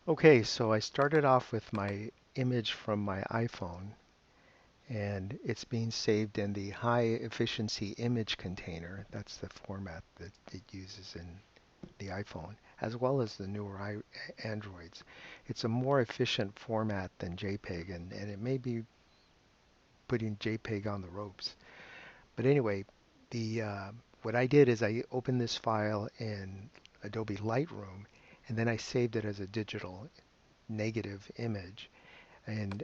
Okay, so I started off with my image from my iPhone, and it's being saved in the high efficiency image container. That's the format that it uses in the iPhone, as well as the newer Androids. It's a more efficient format than JPEG, and it may be putting JPEG on the ropes. But anyway, the what I did is I opened this file in Adobe Lightroom, and then I saved it as a digital negative image. And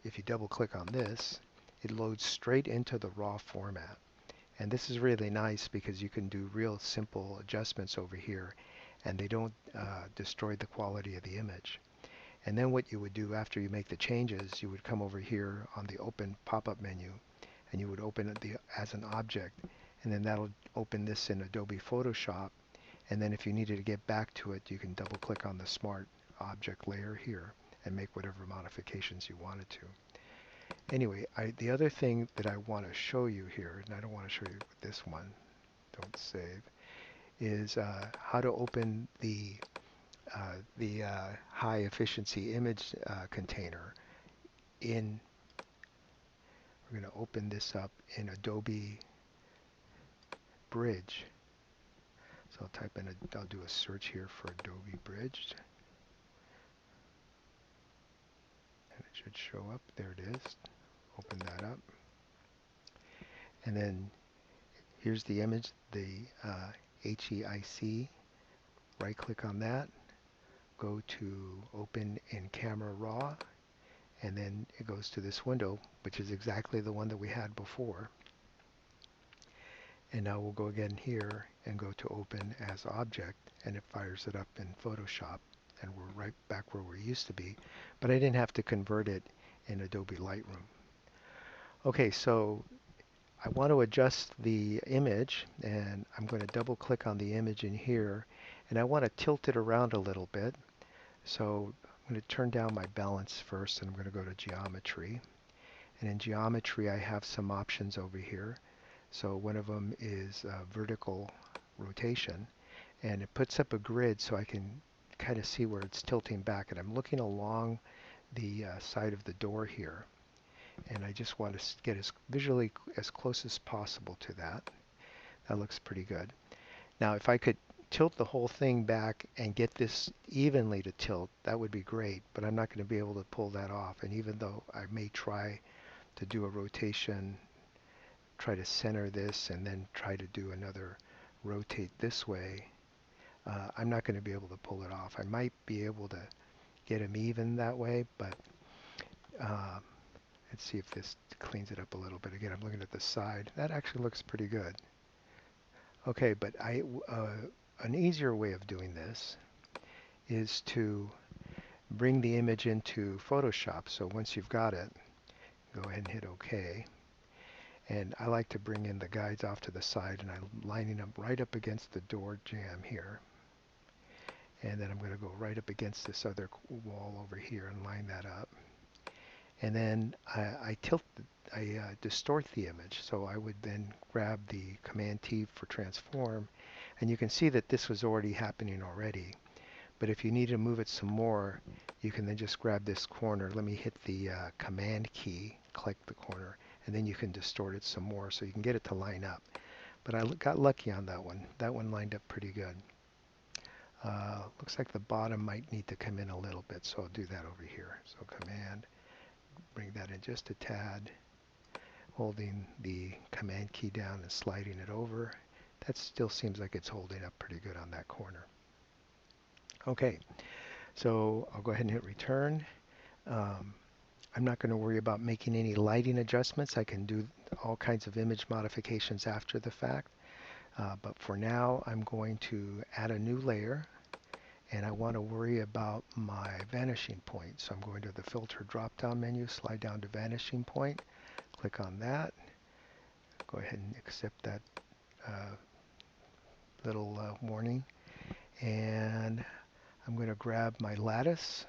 if you double click on this, it loads straight into the raw format. And this is really nice because you can do real simple adjustments over here and they don't destroy the quality of the image. And then what you would do after you make the changes, you would come over here on the open pop-up menu and you would open it as an object, and then that'll open this in Adobe Photoshop. And then if you needed to get back to it, you can double click on the smart object layer here and make whatever modifications you wanted to. Anyway, the other thing that I want to show you here, and I don't want to show you this one, don't save, is how to open the high efficiency image container in. We're going to open this up in Adobe Bridge. So I'll type in, I'll do a search here for Adobe Bridge, and it should show up. There it is. Open that up, and then here's the image, the HEIC. Right click on that, go to Open in Camera Raw, and then it goes to this window, which is exactly the one that we had before. And now we'll go again here and go to Open as Object, and it fires it up in Photoshop, and we're right back where we used to be, but I didn't have to convert it in Adobe Lightroom. Okay, so I want to adjust the image, and I'm going to double click on the image in here, and I want to tilt it around a little bit. So I'm going to turn down my balance first, and I'm going to go to Geometry. And in Geometry, I have some options over here. So one of them is vertical rotation, and it puts up a grid so I can kind of see where it's tilting back. And I'm looking along the side of the door here, and I just want to get as visually as close as possible to that. That looks pretty good. Now if I could tilt the whole thing back and get this evenly to tilt, that would be great, but I'm not going to be able to pull that off. And even though I may try to do a rotation, try to center this and then try to do another rotate this way, I'm not going to be able to pull it off. I might be able to get them even that way, but uh, let's see if this cleans it up a little bit. Again, I'm looking at the side. That actually looks pretty good. Okay, but an easier way of doing this is to bring the image into Photoshop. So once you've got it, go ahead and hit OK. And I like to bring in the guides off to the side, and I'm lining them right up against the door jamb here. And then I'm going to go right up against this other wall over here and line that up. And then I distort the image. So I would then grab the Command T for transform, and you can see that this was already happening already. But if you need to move it some more, you can then just grab this corner. Let me hit the Command key, click the corner, and then you can distort it some more so you can get it to line up. But I got lucky on that one. That one lined up pretty good. Looks like the bottom might need to come in a little bit, so I'll do that over here. So Command, bring that in just a tad, holding the Command key down and sliding it over. That still seems like it's holding up pretty good on that corner. Okay, so I'll go ahead and hit return. Um, I'm not going to worry about making any lighting adjustments. I can do all kinds of image modifications after the fact. But for now, I'm going to add a new layer, and I want to worry about my vanishing point. So I'm going to the filter drop-down menu, slide down to vanishing point, click on that, go ahead and accept that uh, little warning, and I'm going to grab my lattice,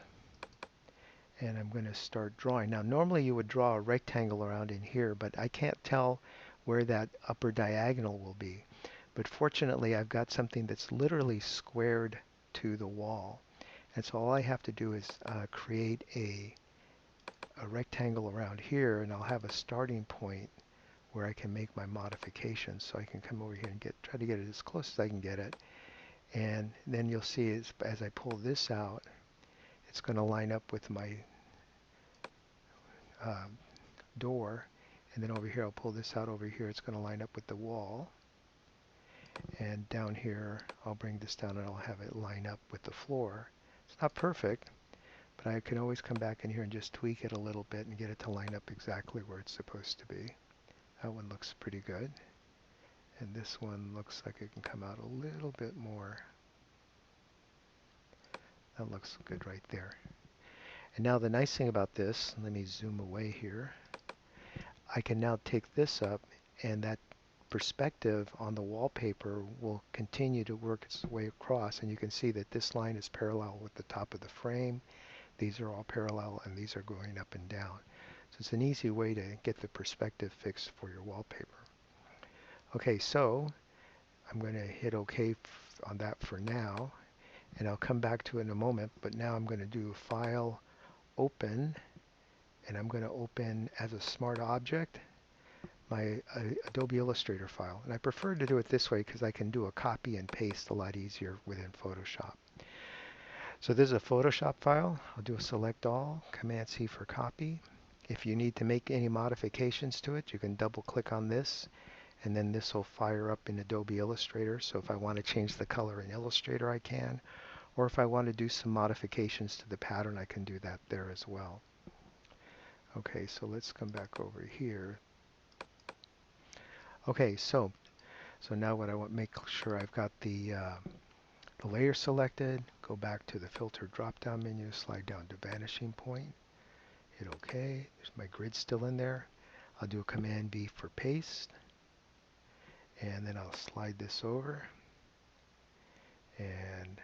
and I'm going to start drawing. Now normally you would draw a rectangle around in here, but I can't tell where that upper diagonal will be. But fortunately I've got something that's literally squared to the wall. And so all I have to do is create a rectangle around here, and I'll have a starting point where I can make my modifications. So I can come over here and try to get it as close as I can get it. And then you'll see as I pull this out, it's going to line up with my uh, door. And then over here, I'll pull this out over here. It's going to line up with the wall. And down here, I'll bring this down and I'll have it line up with the floor. It's not perfect, but I can always come back in here and just tweak it a little bit and get it to line up exactly where it's supposed to be. That one looks pretty good. And this one looks like it can come out a little bit more. That looks good right there. And now the nice thing about this, let me zoom away here. I can now take this up, and that perspective on the wallpaper will continue to work its way across, and you can see that this line is parallel with the top of the frame. These are all parallel, and these are going up and down. So it's an easy way to get the perspective fixed for your wallpaper. Okay, so I'm going to hit OK on that for now, and I'll come back to it in a moment, but now I'm going to do File, Open, and I'm going to open as a smart object my Adobe Illustrator file. And I prefer to do it this way because I can do a copy and paste a lot easier within Photoshop. So this is a Photoshop file. I'll do a Select All, Command C for copy. If you need to make any modifications to it, you can double click on this, and then this will fire up in Adobe Illustrator. So if I want to change the color in Illustrator, I can. Or if I want to do some modifications to the pattern, I can do that there as well. Okay, so let's come back over here. Okay, so now what I want to make sure I've got the layer selected, go back to the filter drop-down menu, slide down to vanishing point, hit OK. There's my grid still in there. I'll do a Command B for paste, and then I'll slide this over, and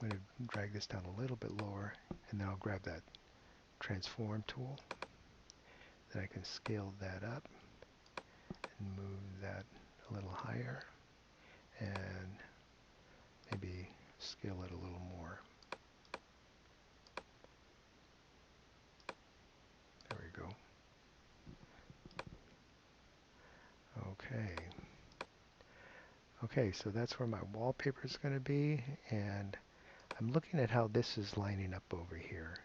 I'm going to drag this down a little bit lower, and then I'll grab that transform tool. Then I can scale that up and move that a little higher, and maybe scale it a little more. There we go. Okay. Okay, so that's where my wallpaper is going to be, and I'm looking at how this is lining up over here.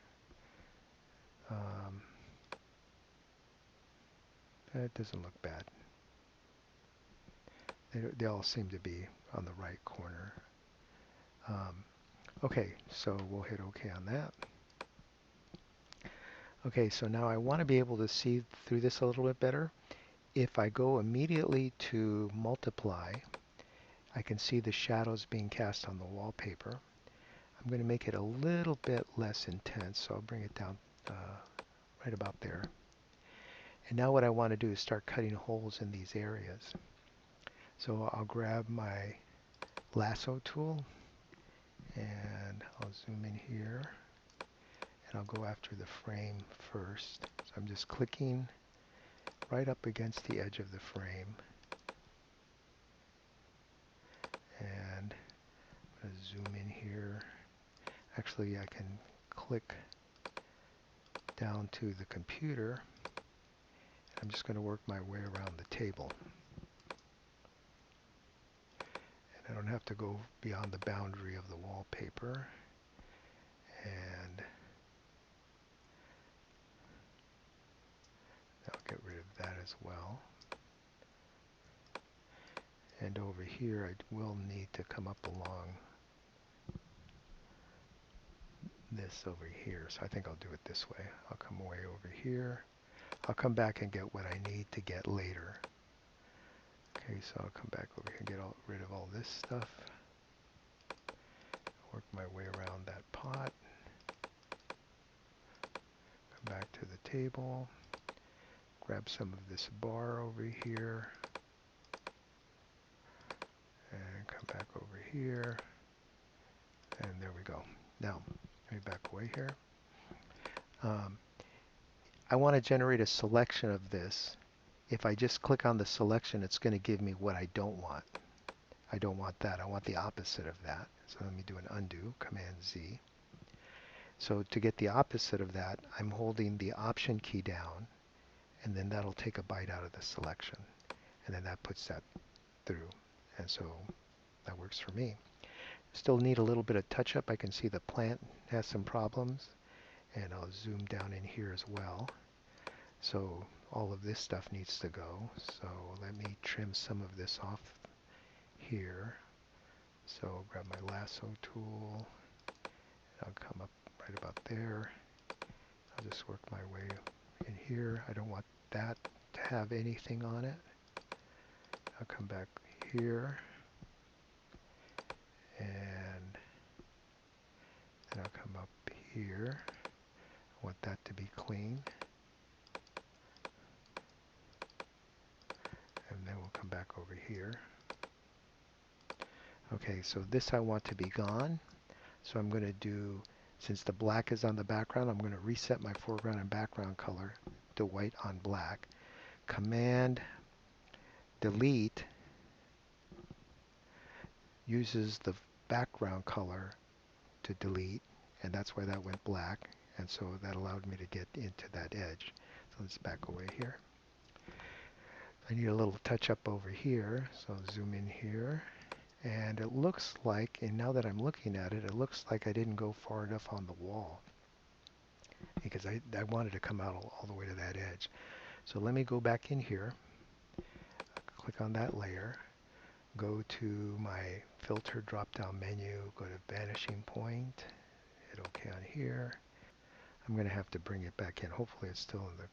That doesn't look bad. They all seem to be on the right corner. Okay, so we'll hit OK on that. Okay, so now I want to be able to see through this a little bit better. If I go immediately to multiply, I can see the shadows being cast on the wallpaper. I'm going to make it a little bit less intense, so I'll bring it down right about there. And now what I want to do is start cutting holes in these areas. So I'll grab my lasso tool, and I'll zoom in here, and I'll go after the frame first. So I'm just clicking right up against the edge of the frame, and I'm going to zoom in here. Actually, I can click down to the computer. I'm just going to work my way around the table. And I don't have to go beyond the boundary of the wallpaper. And I'll get rid of that as well. And over here, I will need to come up along this over here. So I think I'll do it this way. I'll come way over here. I'll come back and get what I need to get later. Okay, so I'll come back over here and get rid of all this stuff. Work my way around that pot. Come back to the table. Grab some of this bar over here. And come back over here. And there we go. Now, let me back away here. I want to generate a selection of this. If I just click on the selection, it's going to give me what I don't want. I don't want that. I want the opposite of that. So let me do an undo, Command Z. So to get the opposite of that, I'm holding the Option key down, and then that'll take a byte out of the selection. And then that puts that through. And so that works for me. Still need a little bit of touch-up. I can see the plant has some problems. And I'll zoom down in here as well. So all of this stuff needs to go. So let me trim some of this off here. So I'll grab my lasso tool. I'll come up right about there. I'll just work my way in here. I don't want that to have anything on it. I'll come back here. And then I'll come up here. I want that to be clean. And then we'll come back over here. Okay, so this I want to be gone. So I'm going to do, since the black is on the background, I'm going to reset my foreground and background color to white on black. Command Delete uses the background color to delete, and that's why that went black. And so that allowed me to get into that edge. So let's back away here. I need a little touch up over here, so I'll zoom in here. And it looks like, and now that I'm looking at it, it looks like I didn't go far enough on the wall, because I wanted to come out all the way to that edge. So let me go back in here, click on that layer, go to my filter drop-down menu, go to vanishing point, hit OK on here. I'm going to have to bring it back in. Hopefully it's still in the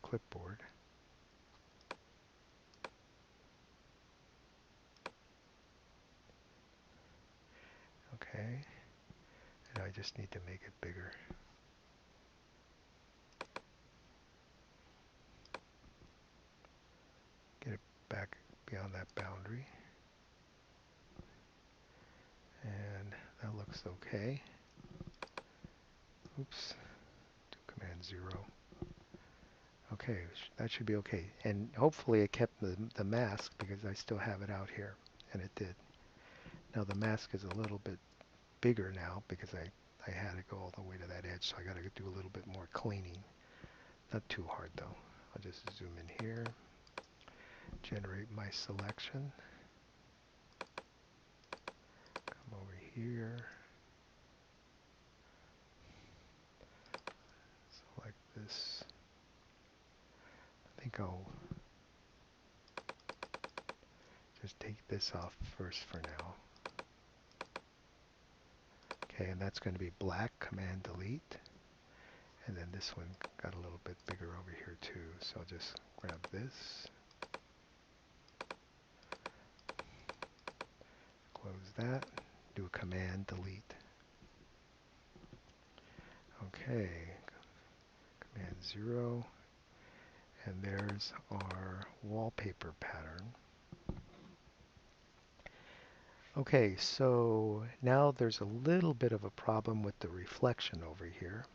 clipboard. Okay, and I just need to make it bigger. Get it back beyond that boundary. And that looks okay. Oops, do Command 0. Okay, that should be okay. And hopefully it kept the mask, because I still have it out here, and it did. Now the mask is a little bit bigger now, because I had to go all the way to that edge, so I got to do a little bit more cleaning. Not too hard though. I'll just zoom in here, generate my selection, come over here, select this. I think I'll just take this off first for now. Okay, and that's going to be black, Command Delete. And then this one got a little bit bigger over here too, so I'll just grab this, close that, do a Command Delete. Okay, Command 0, and there's our wallpaper pattern. Okay, so now there's a little bit of a problem with the reflection over here.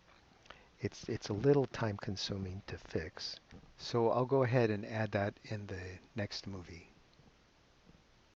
It's a little time consuming to fix. So I'll go ahead and add that in the next movie.